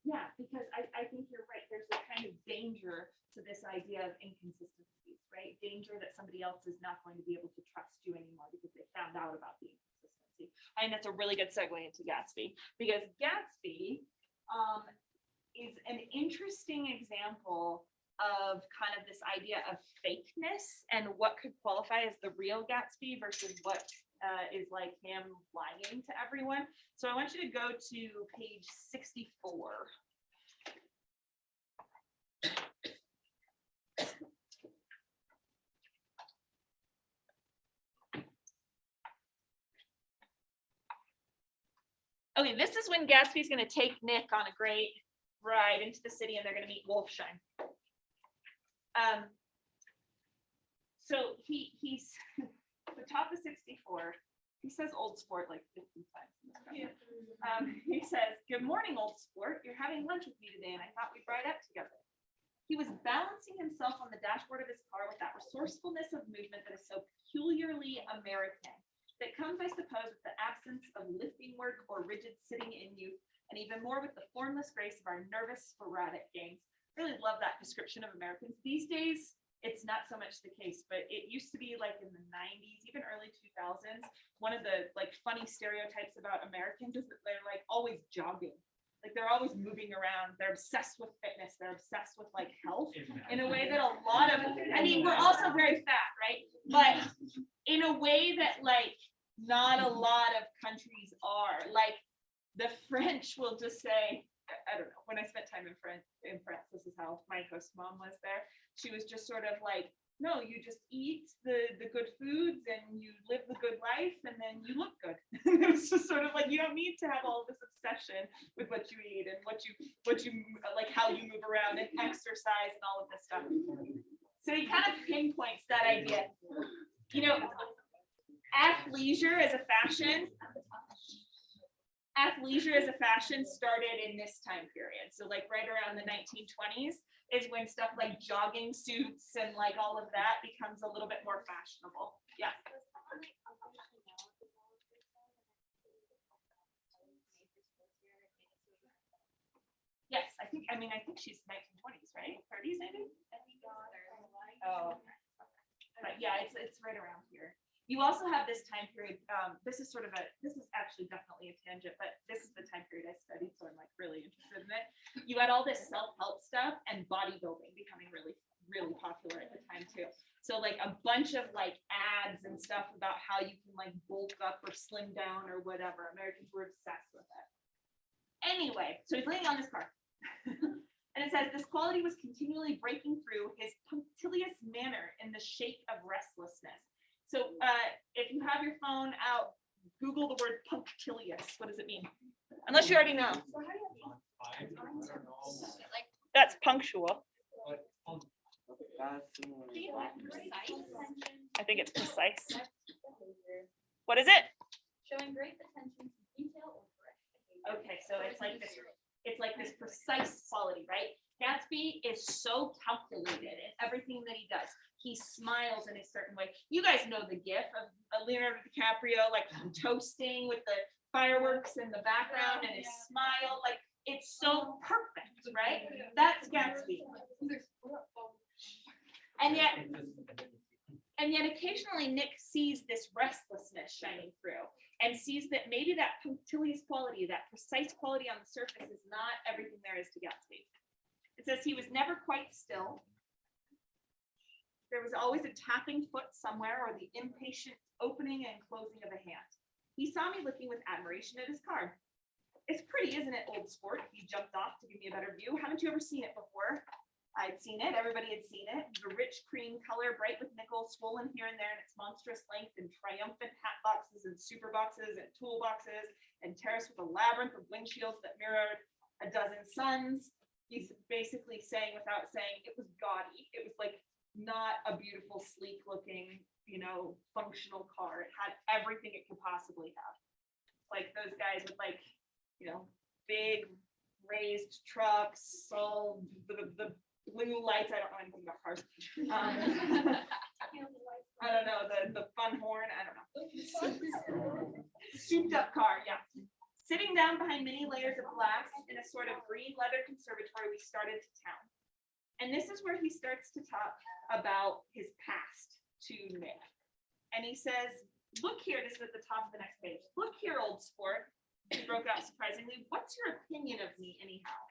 Yeah, because I think you're right. There's a kind of danger to this idea of inconsistencies, right? Danger that somebody else is not going to be able to trust you anymore because they found out about the inconsistency. I think that's a really good segue into Gatsby, because Gatsby is an interesting example of kind of this idea of fakeness and what could qualify as the real Gatsby versus what is like him lying to everyone. So I want you to go to page 64. Okay, this is when Gatsby's going to take Nick on a great ride into the city, and they're going to meet Wolfsheim. So he's the top of 64. He says old sport like 50 times. He says, "Good morning, old sport. You're having lunch with me today, and I thought we'd ride up together." He was balancing himself on the dashboard of his car with that resourcefulness of movement that is so peculiarly American, that comes, I suppose, with the absence of lifting work or rigid sitting in youth, and even more with the formless grace of our nervous, sporadic games. Really love that description of Americans. These days, it's not so much the case, but it used to be like in the 90s, even early 2000s, one of the like funny stereotypes about Americans is that they're like always jogging. Like they're always moving around. They're obsessed with fitness. They're obsessed with like health in a way that a lot of, I mean, we're also very fat, right? But in a way that like not a lot of countries are. Like the French will just say, I don't know, when I spent time in France, this is how my host mom was there. She was just sort of like, no, you just eat the good foods and you live the good life and then you look good. It was just sort of like, you don't need to have all this obsession with what you eat and what you like, how you move around and exercise and all of this stuff. So he kind of pinpoints that idea. You know, athleisure as a fashion started in this time period. So like right around the 1920s is when stuff like jogging suits and like all of that becomes a little bit more fashionable. Yeah. Yes, I think she's 1920s, right? 30s maybe? Oh, okay. But yeah, it's right around here. You also have this time period. This is actually definitely a tangent, but this is the time period I studied, so I'm like really interested in it. You had all this self-help stuff and bodybuilding becoming really, really popular at the time too. So like a bunch of like ads and stuff about how you can like bulk up or slim down or whatever. Americans were obsessed with it. Anyway, so he's laying on this car. And it says, this quality was continually breaking through his punctilious manner in the shake of restlessness. So if you have your phone out, Google the word punctilious. What does it mean? Unless you already know. That's punctual. I think it's precise. What is it? Showing great attention to detail or correct behavior. Okay, so it's like this precise quality, right? Gatsby is so calculated in everything that he does. He smiles in a certain way. You guys know the gif of Leonardo DiCaprio like toasting with the fireworks in the background and his smile. Like it's so perfect, right? That's Gatsby. And yet occasionally Nick sees this restlessness shining through and sees that maybe that punctilious quality, that precise quality on the surface is not everything there is to Gatsby. It says he was never quite still. There was always a tapping foot somewhere or the impatient opening and closing of a hand. He saw me looking with admiration at his car. It's pretty, isn't it, old sport? He jumped off to give me a better view. Haven't you ever seen it before? I'd seen it, everybody had seen it. The rich cream color, bright with nickels, swollen here and there in its monstrous length, and triumphant hat boxes and super boxes and toolboxes, and terraced with a labyrinth of windshields that mirrored a dozen suns. He's basically saying, without saying, it was gaudy. It was like not a beautiful, sleek looking, you know, functional car. It had everything it could possibly have. Like those guys with like, you know, big raised trucks, all the blue lights. I don't know anything about cars. I don't know, the fun horn, I don't know. Souped up car, yeah. Sitting down behind many layers of glass in a sort of green leather conservatory, we started to town. And this is where he starts to talk about his past to Nick. And he says, look here, this is at the top of the next page. Look here, old sport. He broke out surprisingly. What's your opinion of me anyhow?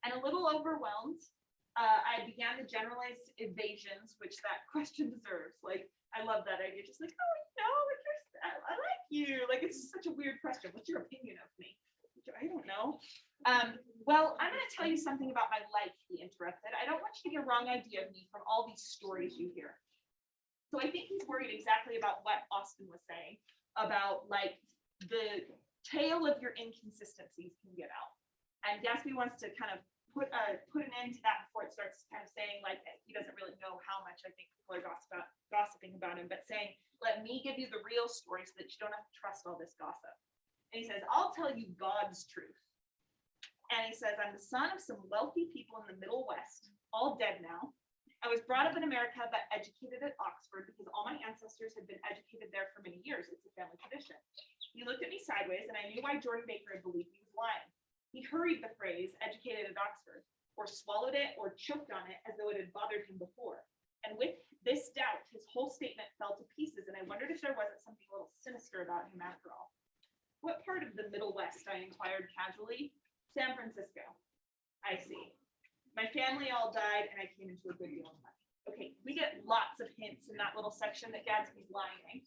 And a little overwhelmed, I began the generalized evasions, which that question deserves. Like, I love that idea. Just like, oh, you know, like I like you. Like, it's just such a weird question. What's your opinion of me? I don't know. Well, I'm going to tell you something about my life, he interrupted. I don't want you to get a wrong idea of me from all these stories you hear. So I think he's worried exactly about what Austin was saying about like the tail of your inconsistencies can get out. And Gatsby wants to kind of put an end to that before it starts kind of saying like he doesn't really know how much I think people are gossiping about him, but saying, let me give you the real story so that you don't have to trust all this gossip. And he says, I'll tell you God's truth. And he says, I'm the son of some wealthy people in the Middle West, all dead now. I was brought up in America, but educated at Oxford because all my ancestors had been educated there for many years. It's a family tradition. He looked at me sideways, and I knew why Jordan Baker had believed he was lying. He hurried the phrase, educated at Oxford, or swallowed it or choked on it as though it had bothered him before. And with this doubt, his whole statement fell to pieces, and I wondered if there wasn't something a little sinister about him after all. What part of the Middle West? I inquired casually. San Francisco. I see. My family all died, and I came into a good deal of money. Okay, we get lots of hints in that little section that Gatsby's lying,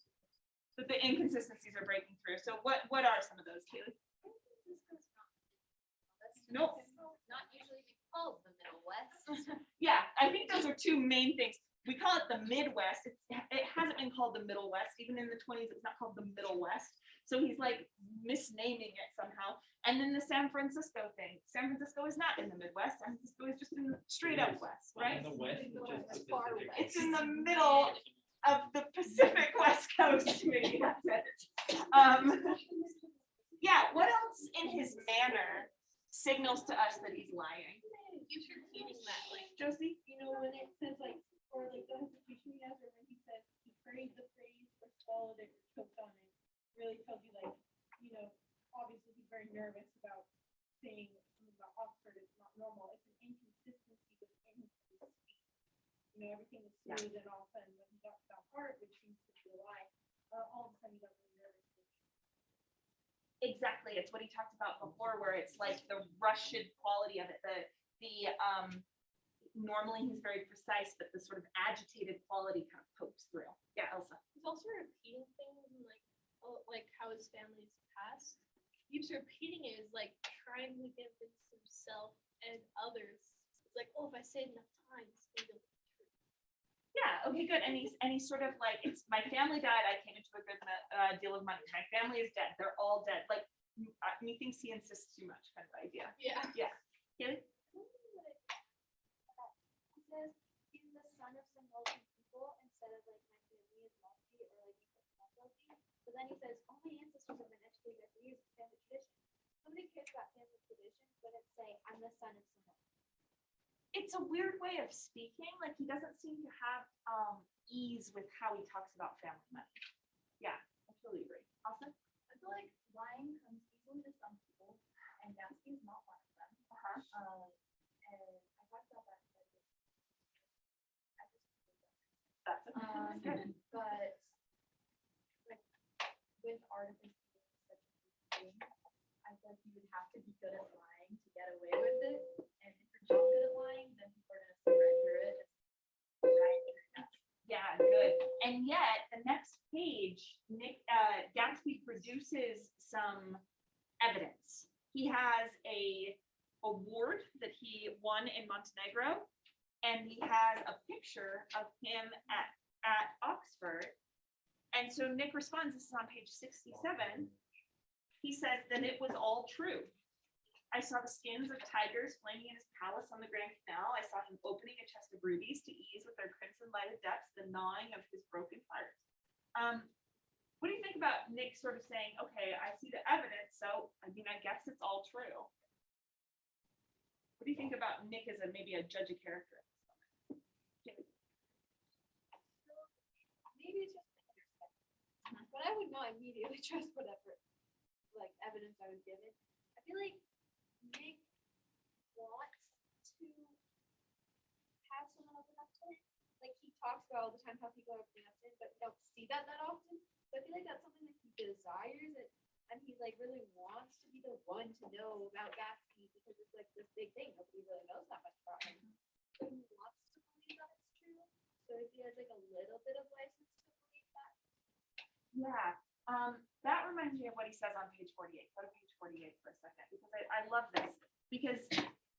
that the inconsistencies are breaking through. So what are some of those, Kaylee? Nope. Not usually be called the Middle West. Yeah, I think those are two main things. We call it the Midwest. It hasn't been called the Middle West. Even in the 20s, it's not called the Middle West. So he's like misnaming it somehow. And then the San Francisco thing. San Francisco is not in the Midwest. San Francisco is just in the straight up West, right? In the West, which is Pacific. It's in the middle of the Pacific West Coast. Maybe that's it. Yeah, what else in his manner signals to us that he's lying? Keeps repeating that, like, Josie? You know, when it says like, or like the hesitation he has, or when he says he hurried the phrase or swallowed it or choked on it, really tells you like, you know, obviously he's very nervous about saying something about Oxford. It's not normal. It's an inconsistency within his speech. You know, everything is smooth and all of a sudden when he got to that part, which seems to be a lie, all of a sudden he got really nervous. Exactly. It's what he talked about before, where it's like the Russian quality of it. The normally he's very precise, but the sort of agitated quality kind of pokes through. Yeah, Elsa. he's also repeating things and like, oh, like how his family's past. He keeps repeating it, is like trying to convince himself and others. It's like, oh, if I say it enough times, maybe it'll be true. Yeah. Okay. Good. And he's sort of like, it's my family died. I came into a good deal of money. My family is dead. They're all dead. Like methinks he insists too much, kind of idea. Yeah. Yeah. Haley? He says he's the son of some wealthy people instead of like my family is wealthy or like not wealthy. But then he says all my ancestors have been educated there for years. It's family tradition. Nobody cares about family tradition, but it's saying I'm the son of someone. It's a weird way of speaking. Like he doesn't seem to have ease with how he talks about family money. Yeah, I totally agree. Awesome. I feel like lying comes easily to some people, and Gatsby is not one of them. And I talked about that. That's good. But like with Artifice being such a big thing, I feel like you would have to be good at lying to get away with it. And if you're not good at lying, then people are gonna see right through it. Yeah, good. And yet, the next page, Gatsby produces some evidence. He has a award that he won in Montenegro. And he has a picture of him at Oxford. And so Nick responds, this is on page 67. He says that it was all true. I saw the skins of tigers flaming in his palace on the Grand Canal. I saw him opening a chest of rubies to ease with their crimson lighted depths the gnawing of his broken heart. What do you think about Nick sort of saying, okay, I see the evidence, so I mean, I guess it's all true. What do you think about Nick as maybe a judge of character? Maybe it's just but I would not immediately trust whatever like evidence I was given. I feel like Nick wants to have someone open up to him. Like he talks about all the time how people are opening up to him, but we don't see that often. So I feel like that's something that he desires and he like really wants to be the one to know about Gatsby because it's like this big thing. Nobody really knows that much about him. So he wants to believe that it's true. So if he has like a little bit of license to believe that. Yeah, that reminds me of what he says on page 48. Go to page 48 for a second, because I love this. Because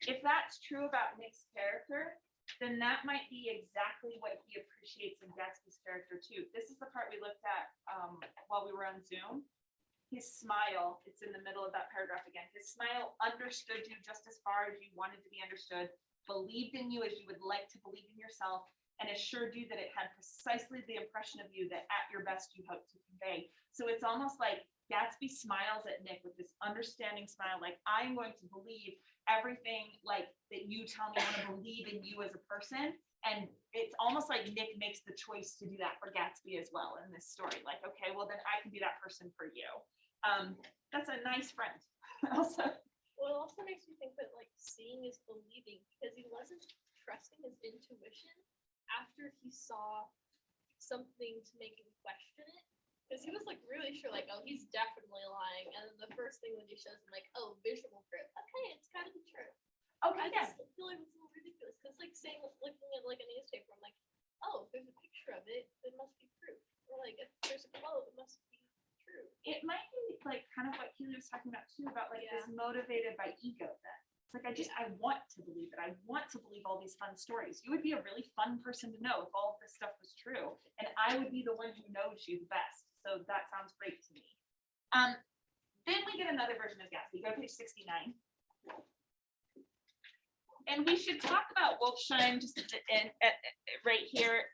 if that's true about Nick's character, then that might be exactly what he appreciates in Gatsby's character too. This is the part we looked at while we were on Zoom. His smile, it's in the middle of that paragraph again. His smile understood you just as far as you wanted to be understood, believed in you as you would like to believe in yourself, and assured you that it had precisely the impression of you that at your best you hope to convey. So it's almost like Gatsby smiles at Nick with this understanding smile, like I'm going to believe everything like that you tell me. I want to believe in you as a person. And it's almost like Nick makes the choice to do that for Gatsby as well in this story. Like, okay, well then I can be that person for you. That's a nice friend. Also, Well, it also makes me think that like seeing is believing because he wasn't trusting his intuition after he saw something to make him question it. Because he was like really sure, like, oh, he's definitely lying. And then the first thing when he shows him, like, oh, visual proof. Okay, it's gotta be true. okay, I yeah. just feel like it's a little ridiculous. Because like saying looking at like a newspaper, I'm like, oh, if there's a picture of it, it must be proof. Or like if there's a quote, it must be true. It might be like kind of what Keely was talking about too, about like this motivated by ego then. It's like I want to believe it. I want to believe all these fun stories. You would be a really fun person to know if all of this stuff was true. And I would be the one who knows you the best. So that sounds great to me. Then we get another version of Gatsby. Go to page 69. And we should talk about Wolfsheim just right here.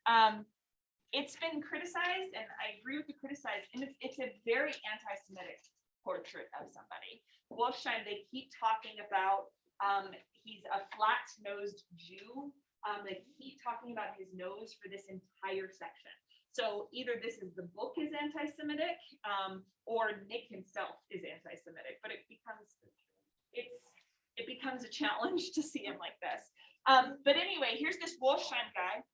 It's been criticized, and I agree with the criticized, and it's a very anti-Semitic portrait of somebody. Wolfsheim, they keep talking about he's a flat-nosed Jew. They keep talking about his nose for this entire section. So either this is the book is anti-Semitic, or Nick himself is anti-Semitic, but it becomes a challenge to see him like this. But anyway, here's this Wolfsheim guy,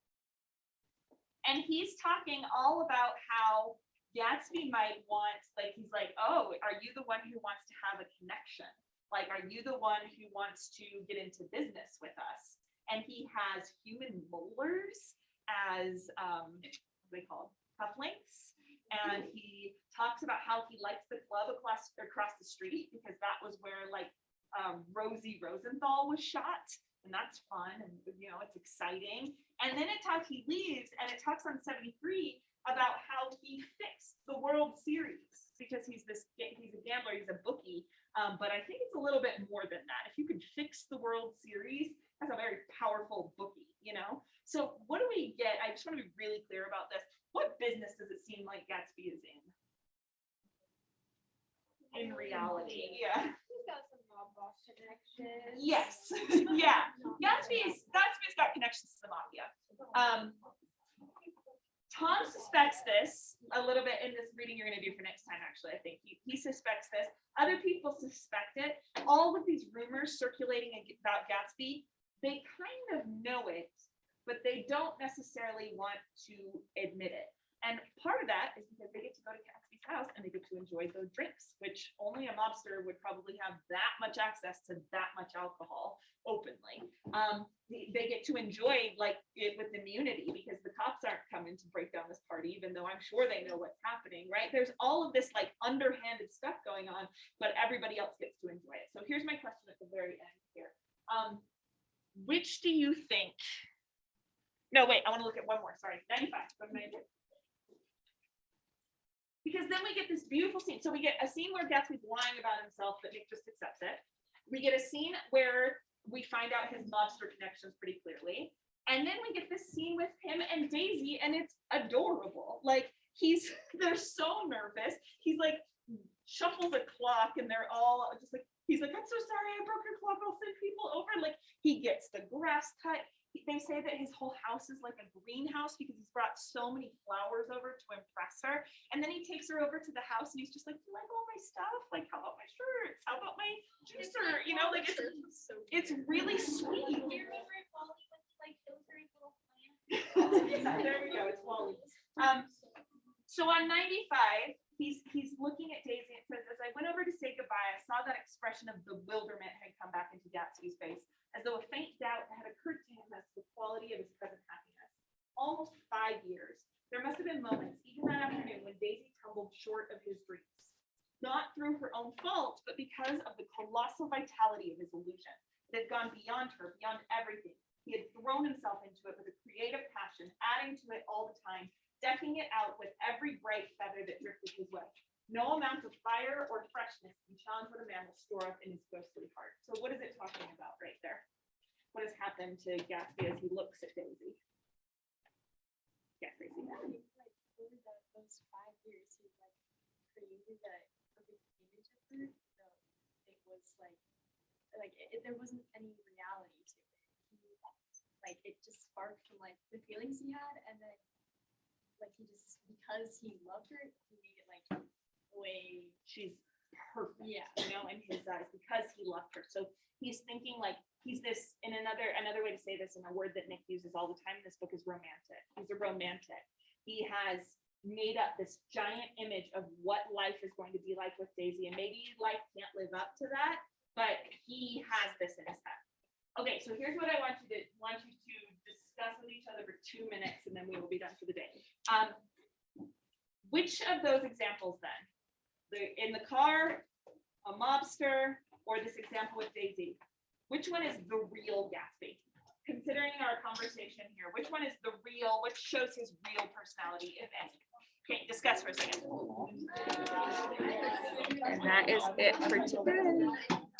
and he's talking all about how Gatsby might want, like, he's like, oh, are you the one who wants to have a connection? Like, are you the one who wants to get into business with us? And he has human molars as they call cufflinks, and he talks about how he likes the club across the street because that was where like Rosie Rosenthal was shot, and that's fun, and you know it's exciting. And then he leaves, and it talks on 73 about how he fixed the World Series because he's a gambler, he's a bookie, but I think it's a little bit more than that. If you could fix the World Series, that's a very powerful bookie, you know. So what do we get? I just want to be really clear about this. What business does it seem like Gatsby is in? In reality, yeah. He's got some mob boss connections. Yes, yeah. Gatsby's got connections to the mafia. Tom suspects this a little bit in this reading you're going to do for next time. Actually, I think he suspects this. Other people suspect it. All of these rumors circulating about Gatsby, they kind of know it, but they don't necessarily want to admit it. And part of that is because they get to go to Gatsby's house and they get to enjoy those drinks, which only a mobster would probably have that much access to that much alcohol openly. They get to enjoy like it with immunity because the cops aren't coming to break down this party, even though I'm sure they know what's happening, right? There's all of this like underhanded stuff going on, but everybody else gets to enjoy it. So here's my question at the very end here. Which do you think? No, wait, I want to look at one more. Sorry, 95. What am I doing? Because then we get this beautiful scene. So we get a scene where Gatsby's lying about himself, but Nick just accepts it. We get a scene where we find out his mobster connections pretty clearly. And then we get this scene with him and Daisy, and it's adorable. Like they're so nervous. He's like shuffles a clock, and they're all just like, he's like, I'm so sorry, I broke your clock. I'll send people over. Like he gets the grass cut. They say that his whole house is like a greenhouse because he's brought so many flowers over to impress her. And then he takes her over to the house and he's just like, you like all my stuff? Like, how about my shirts? How about my juicer? You know, like it's really sweet. Do you remember if Wally went to like Pillsbury's little plant? There we go. It's Wally. So on 95, he's looking at Daisy and says, as I went over to say goodbye, I saw that expression of bewilderment had come back into Gatsby's face, as though a faint doubt had occurred to him as to the quality of his present happiness. Almost 5 years. There must have been moments, even that afternoon, when Daisy tumbled short of his dreams. Not through her own fault, but because of the colossal vitality of his illusion. It had gone beyond her, beyond everything. He had thrown himself into it with a creative passion, adding to it all the time, decking it out with every bright feather that drifted his way. No amount of fire or freshness can challenge what a man will store up in his ghostly heart. So what is it talking about right there? What has happened to Gatsby as he looks at Daisy? Yeah, crazy. Like over those 5 years, he like created that perfect image of her. So it was like there wasn't any reality to it. Like it just sparked from like the feelings he had, and then like he just, because he loved her, he made it like way, She's perfect. Yeah. You know, in his eyes, because he loved her. So he's thinking like he's this, in another way to say this, in a word that Nick uses all the time in this book, is romantic. He's a romantic. He has made up this giant image of what life is going to be like with Daisy, and maybe life can't live up to that, but he has this in his head. Okay, so here's what I want you to discuss with each other for 2 minutes, and then we will be done for the day. Which of those examples then? In the car, a mobster, or this example with Daisy? Which one is the real Gatsby? Considering our conversation here, which one is the real, which shows his real personality, if any? Okay, discuss for a second. And that is it for today.